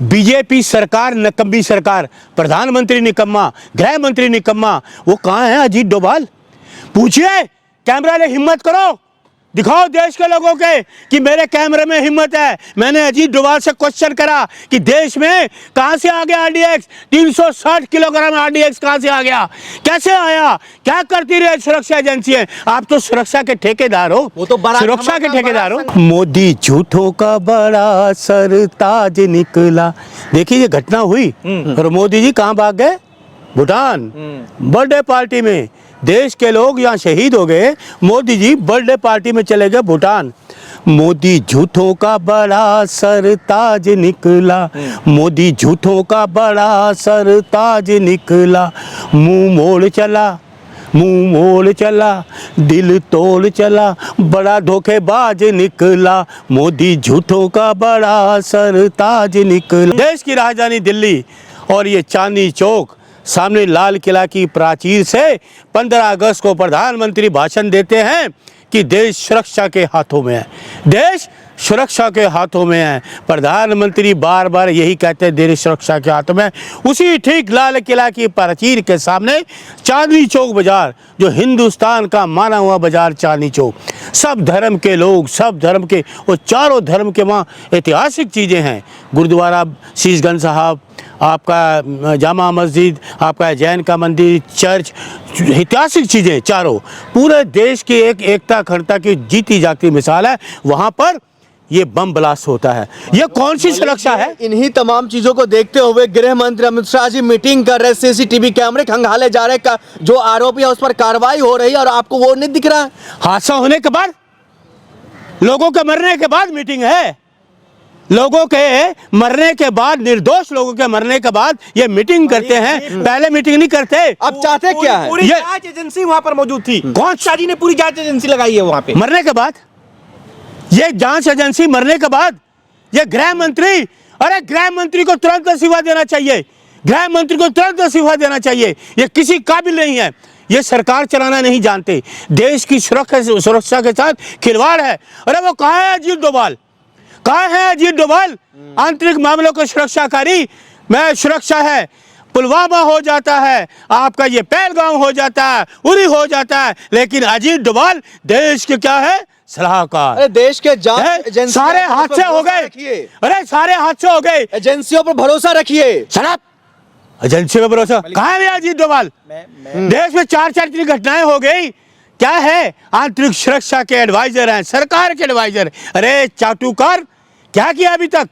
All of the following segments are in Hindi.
बीजेपी सरकार नकम्मी सरकार, प्रधानमंत्री निकम्मा, गृह मंत्री निकम्मा, वो कहाँ है अजीत डोभाल? पूछिए, कैमरा ले हिम्मत करो, दिखाओ देश के लोगों के कि मेरे कैमरे में हिम्मत है। मैंने अजीत डोभाल से क्वेश्चन करा कि देश में कहां से आ गया आरडीएक्स, 360 किलोग्राम आरडीएक्स कहां से आ गया, कैसे आया, क्या करती रही सुरक्षा एजेंसियां? आप तो सुरक्षा के ठेकेदार हो, वो तो सुरक्षा के ठेकेदार हो। मोदी झूठों का बड़ा सरताज निकला। देखिए ये घटना हुई और मोदी जी कहां भाग गए? भूटान, बर्थडे पार्टी में। देश के लोग यहाँ शहीद हो गए, मोदी जी बर्थडे पार्टी में चले गए भूटान। मोदी झूठों का बड़ा सरताज निकला, मोदी झूठों का बड़ा सरताज निकला। मुंह मोड़ चला, मुंह मोड़ चला, दिल तोड़ चला, बड़ा धोखेबाज निकला। मोदी झूठों का बड़ा सरताज निकला। देश की राजधानी दिल्ली और ये चांदनी चौक सामने लाल किला की प्राचीर से 15 अगस्त को प्रधानमंत्री भाषण देते हैं कि देश सुरक्षा के हाथों में है, देश सुरक्षा के हाथों में है। प्रधानमंत्री बार बार यही कहते हैं देश सुरक्षा के हाथों में। उसी ठीक लाल किला की प्राचीर के सामने चांदनी चौक बाजार, जो हिंदुस्तान का माना हुआ बाजार चांदनी चौक, सब धर्म के लोग, सब धर्म के, वो चारों धर्म के वहाँ ऐतिहासिक चीज़ें हैं। गुरुद्वारा शीशगंज साहब, आपका जामा मस्जिद, आपका जैन का मंदिर, चर्च, ऐतिहासिक चीज़ें चारों, पूरे देश की एक एकता अखंडता की जीती जागती मिसाल है। वहाँ पर ये बम ब्लास्ट होता है। ये कौन सी सुरक्षा है? इन्हीं तमाम चीजों को देखते हुए गृह मंत्री अमित शाह जी मीटिंग कर रहे, सीसीटीवी कैमरे खंगाले जा रहे, जो आरोपी है उस पर कार्रवाई हो रही है और आपको वो नहीं दिख रहा है। हादसा होने के बाद, लोगों के मरने के बाद मीटिंग है, लोगों के मरने के बाद, निर्दोष लोगों के मरने के बाद ये मीटिंग करते हैं, पहले मीटिंग नहीं करते। अब चाहते क्या है? पूरी जांच एजेंसी वहां पर मौजूद थी। कौन? शाह जी ने पूरी जांच एजेंसी लगाई है वहां पे। मरने के बाद ये जांच एजेंसी मरने के बाद ये गृह मंत्री, अरे गृह मंत्री को तुरंत इस्तीफा देना चाहिए, गृह मंत्री को तुरंत इस्तीफा देना चाहिए। ये किसी काबिल नहीं है, ये सरकार चलाना नहीं जानते, देश की सुरक्षा के साथ खिलवाड़ है। अरे वो कहाँ है अजीत डोभाल? कहाँ है अजीत डोभाल? आंतरिक मामलों का सुरक्षाकारी में सुरक्षा है। पुलवामा हो जाता है, आपका ये पहलगाम हो जाता है, उरी हो जाता है, लेकिन अजीत डोभाल देश के क्या है? सलाहकार। अरे देश के जांच एजेंसी, सारे हादसे हो गए, अरे सारे हादसे हो गए, एजेंसियों पर भरोसा रखिए। शराब एजेंसी पर भरोसा कहाँ है अजीत डोभाल? देश में 4 इतनी घटनाएं हो गई, क्या है? आंतरिक सुरक्षा के एडवाइजर हैं, सरकार के एडवाइजर। अरे चाटुकार, क्या किया अभी तक?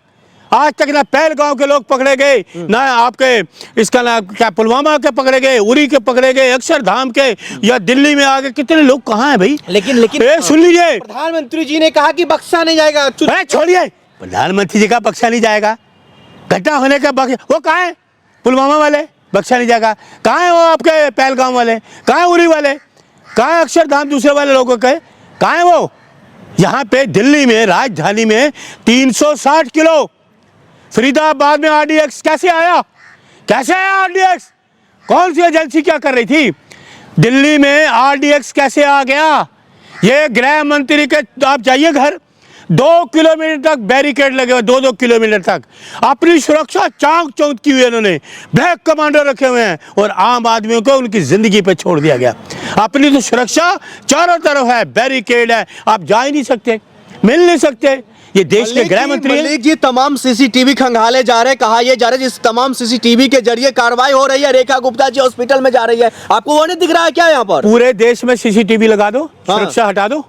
आज तक ना पहलगांव के लोग पकड़े गए, ना आपके इसका ना क्या पुलवामा के पकड़े गए, उरी के पकड़े गए, अक्षरधाम के, या दिल्ली में आगे कितने लोग कहाँ हैं भाई? लेकिन सुन लीजिए, प्रधानमंत्री जी ने कहा कि बख्शा नहीं जाएगा। अरे छोड़िए, प्रधानमंत्री जी का बख्शा नहीं जाएगा, घटना होने का वो कहाँ है? पुलवामा वाले बख्शा नहीं जाएगा। कहाँ है वो आपके पहलगाम वाले? कहाँ है उरी वाले? कहाँ है अक्षरधाम दूसरे वाले लोगों के? कहाँ है वो? यहाँ पे दिल्ली में, राजधानी में 360 किलो फरीदाबाद में आरडीएक्स कैसे आया? कैसे आया आरडीएक्स? कौन सी एजेंसी क्या कर रही थी? दिल्ली में आरडीएक्स कैसे आ गया? ये गृह मंत्री के, आप जाइए घर, 2 किलोमीटर तक बैरिकेड लगे हुए, 2-2 किलोमीटर तक अपनी सुरक्षा चाक चौंध की हुई है। इन्होंने ब्लैक कमांडर रखे हुए हैं और आम आदमियों को उनकी जिंदगी पे छोड़ दिया गया। अपनी तो सुरक्षा चारों तरफ है, बैरिकेड है, आप जा ही नहीं सकते, मिल नहीं सकते। ये देश के गृह मंत्री हैं। मलिक जी, तमाम सीसीटीवी खंगाले जा रहे, कहा यह जा रहा है जिस तमाम सीसीटीवी के जरिए कार्रवाई हो रही है, रेखा गुप्ता जी हॉस्पिटल में जा रही है, आपको वो नहीं दिख रहा है क्या? यहाँ पर पूरे देश में सीसीटीवी लगा दो, सुरक्षा हटा दो,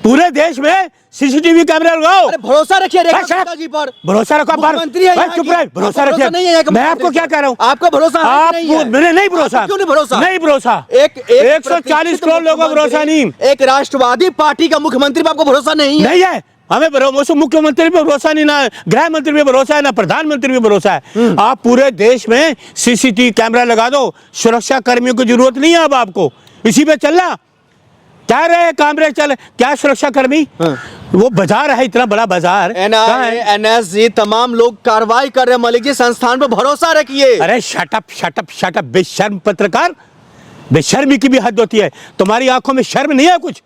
पूरे देश में सीसीटीवी कैमरा लगाओ। अरे भरोसा रखिए रेखा गुप्ता जी पर, भरोसा रखो, मुख्यमंत्री है, चुप रहे, भरोसा रखिए। मैं आपको क्या कह रहा हूँ? आपका भरोसा मैंने नहीं भरोसा, क्यों नहीं भरोसा? नहीं भरोसा, 140 करोड़ लोगों का भरोसा नहीं, एक राष्ट्रवादी पार्टी का मुख्यमंत्री पर आपको भरोसा नहीं है। हमें मुख्यमंत्री पे भरोसा नहीं, ना गृह मंत्री पे भरोसा है, ना प्रधानमंत्री पे भरोसा है। आप पूरे देश में सीसीटीवी कैमरा लगा दो, सुरक्षा कर्मियों की जरूरत नहीं है अब आपको, इसी पे चलना। क्या रहे कैमरे चले, क्या सुरक्षा कर्मी? वो बाजार है, इतना बड़ा बाजार। एनएसजी तमाम लोग कार्रवाई कर रहे हैं। मलिक जी, संस्थान पर भरोसा रखिए। अरे शट अप बेशर्म पत्रकार, बेशर्मी की भी हद होती है। तुम्हारी आंखों में शर्म नहीं है? कुछ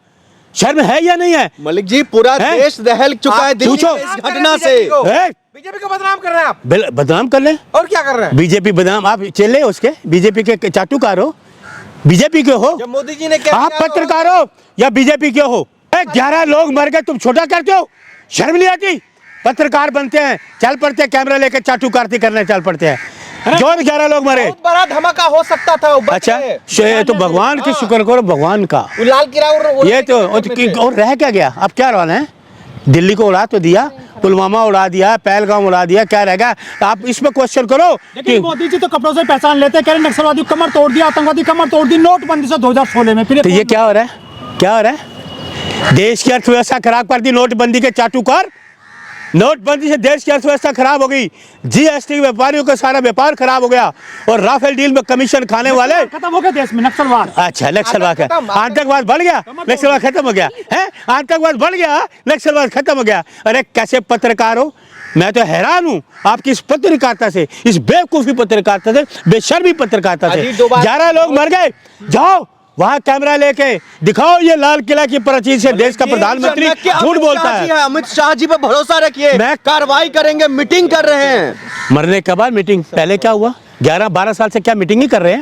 शर्म है या नहीं है? मलिक जी, पूरा देश दहल चुका है दिल्ली में इस घटना से। बीजेपी को बदनाम कर रहे हैं आप। बदनाम कर लें, और क्या कर रहे हैं? बीजेपी बदनाम, आप चले उसके बीजेपी के चाटुकार हो, बीजेपी के हो, जब मोदी जी ने क्या आप किया, पत्रकार हो या बीजेपी के हो? 11 लोग मर गए, तुम छोटा करते हो, शर्म नहीं आती? पत्रकार बनते हैं, चल पड़ते हैं, कैमरा लेकर चाटुकारती करने चल पड़ते हैं। जो 11 लोग मरे, बहुत बड़ा धमाका हो सकता था, वो बच अच्छा गए। ये तो भगवान की शुक्र करो, भगवान का। वो लाल किला ये तो और रह क्या गया? अब क्या रवाना है? दिल्ली को उड़ा तो दिया, पुलवामा उड़ा दिया, पहलगाम उड़ा दिया, क्या रहेगा? आप इसमें क्वेश्चन करो लेकिन मोदी जी तो कपड़ों से पहचान लेते हैं, कह रहे नक्सलवादी कमर तोड़ दिया, आतंकवादी कमर तोड़ दी नोटबंदी से 2016 में। फिर तो ये क्या हो रहा है? क्या हो रहा है? देश की अर्थव्यवस्था खराब कर दी नोटबंदी के चाटुकार। नोटबंदी से देश की अर्थव्यवस्था खराब हो गई, जीएसटी व्यापारियों का सारा व्यापार खराब हो गया, और राफेल डील में कमीशन खाने वाले खत्म हो गया देश में नक्सलवाद। अच्छा, नक्सलवाद है, आतंकवाद बढ़ गया, नक्सलवाद खत्म हो गया है, आतंकवाद बढ़ गया, नक्सलवाद खत्म हो गया। अरे कैसे पत्रकार हो? मैं तो हैरान हूँ आपकी इस पत्रकारिता से, इस बेवकूफी पत्रकारिता से, बेशर्मी पत्रकारिता से। 11 लोग मर गए, जाओ वहाँ कैमरा लेके दिखाओ ये लाल किला की प्राचीर से देश का प्रधानमंत्री झूठ बोलता है। अमित शाह जी पे भरोसा रखिए, मैं कार्रवाई करेंगे, मीटिंग कर रहे हैं। मरने के बाद मीटिंग, पहले क्या हुआ? 11-12 साल से क्या मीटिंग ही कर रहे हैं?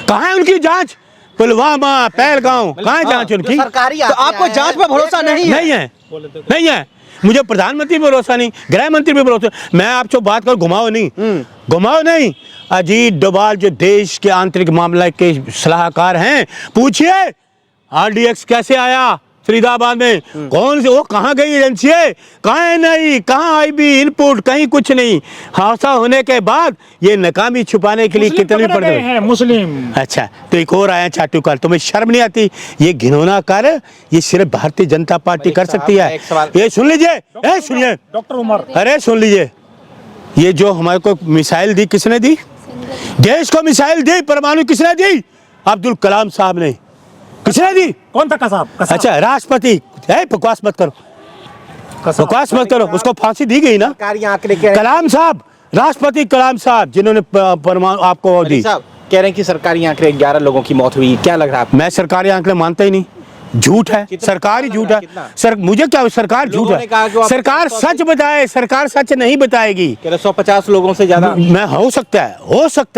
कहाँ है उनकी जांच? पुलवामा, पहलगाम, कहाँ है जांच उनकी? सरकारी तो आपको जांच पे भरोसा नहीं है? नहीं है। मुझे प्रधानमंत्री पे भरोसा नहीं, गृह मंत्री पे भरोसा। मैं आपको बात करूं, घुमाओ नहीं। अजीत डोभाल जो देश के आंतरिक मामले के सलाहकार हैं, पूछिए RDX कैसे आया फरीदाबाद में, कौन से, वो कहाँ गई एजेंसी है, कहाँ है? नहीं, कहाँ IB इनपुट, कहीं कुछ नहीं। हादसा होने के बाद ये नाकामी छुपाने के लिए कितने पड़ गए हैं मुस्लिम। अच्छा, तो एक और आया चाटुकार, तुम्हें शर्म नहीं आती? ये घिनौना कार्य ये सिर्फ भारतीय जनता पार्टी कर सकती है। ये सुन लीजिए, सुनिए डॉक्टर उमर, अरे सुन लीजिए, ये जो हमारे को मिसाइल दी, किसने दी? देश को मिसाइल दी, परमाणु किसने दी? अब्दुल कलाम साहब ने। किसने दी? कौन था? कसाब। अच्छा, राष्ट्रपति। बकवास मत करो, उसको फांसी दी गई ना, सरकारी आंकड़े कह कलाम साहब, राष्ट्रपति कलाम साहब, जिन्होंने परमाणु आपको दी। साहब कह रहे हैं कि सरकारी आंकड़े 11 लोगों की मौत हुई, क्या लग रहा है आपको? मैं सरकारी आंकड़े मानता ही नहीं, झूठ है, सरकार ही झूठ है। मुझे क्या, सरकार झूठ है, सरकार सच बताए, सरकार सच नहीं बताएगी। 150 लोगों से ज्यादा मैं हो सकता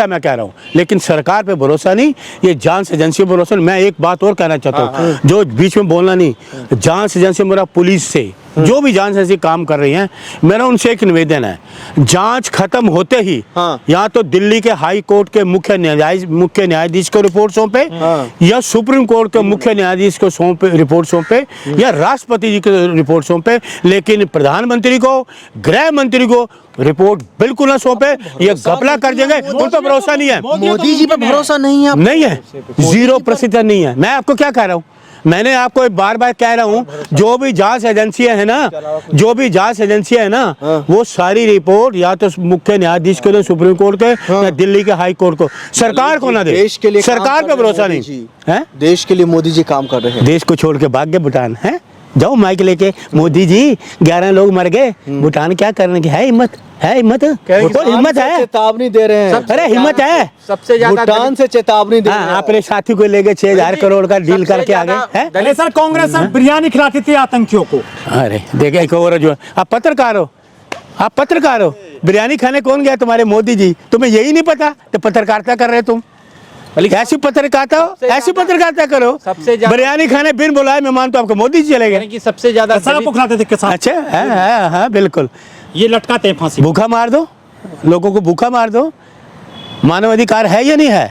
है मैं कह रहा हूँ, लेकिन सरकार पे भरोसा नहीं, ये जांच एजेंसी पे भरोसा नहीं। मैं एक बात और कहना चाहता हूँ, जो बीच में बोलना नहीं, जांच एजेंसी मेरा पुलिस से, जो भी जांच एजेंसी काम कर रही हैं, मेरा उनसे एक निवेदन है, जांच खत्म होते ही या तो दिल्ली के हाई कोर्ट के मुख्य न्यायाधीश को रिपोर्ट सौंपे, या सुप्रीम कोर्ट के मुख्य न्यायाधीश को रिपोर्ट सौंपे, या राष्ट्रपति जी को रिपोर्ट सौंपे, लेकिन प्रधानमंत्री को, गृह मंत्री को रिपोर्ट बिल्कुल ना सौंपे। ये घपला कर देंगे, उन पर भरोसा नहीं है। मोदी जी पे भरोसा नहीं है? नहीं है, 0% नहीं है। मैं आपको क्या कह रहा हूँ, मैंने आपको बार बार कह रहा हूँ, जो भी जांच एजेंसियां है ना, वो सारी रिपोर्ट या तो मुख्य न्यायाधीश को, सुप्रीम कोर्ट के, या दिल्ली के हाई कोर्ट को, सरकार को ना दे। देश के लिए सरकार पे भरोसा नहीं है। देश के लिए मोदी जी काम कर रहे हैं। देश को छोड़ के भाग गए भूटान है। जाओ माइक लेके, मोदी जी 11 लोग मर गए, भूटान क्या करने की है? हिम्मत है? तो हिम्मत है, चेतावनी दे रहे हैं। अरे हिम्मत है, सबसे ज्यादा भूटान से चेतावनी दे रहे हैं। अपने साथी को लेके 6000 करोड़ का डील करके आ गए हैं। पहले सर कांग्रेस सर बिरयानी खिलाती थी आतंकियों को। अरे देखिए, एक और जो आप पत्रकार हो, बिरयानी खाने कौन गया? तुम्हारे मोदी जी। तुम्हें यही नहीं पता तो पत्रकारिता कर रहे तुम? ऐसी पत्रकारिता करो। सबसे ज्यादा बिरयानी खाने बिन बुलाए मेहमान तो आपको मोदी जी चले गए कि सबसे ज्यादा आपको खिलाते थे किसान। अच्छा, हाँ बिल्कुल, ये लटकाते हैं फांसी। भूखा मार दो, लोगों को भूखा मार दो। मानव अधिकार है या नहीं है?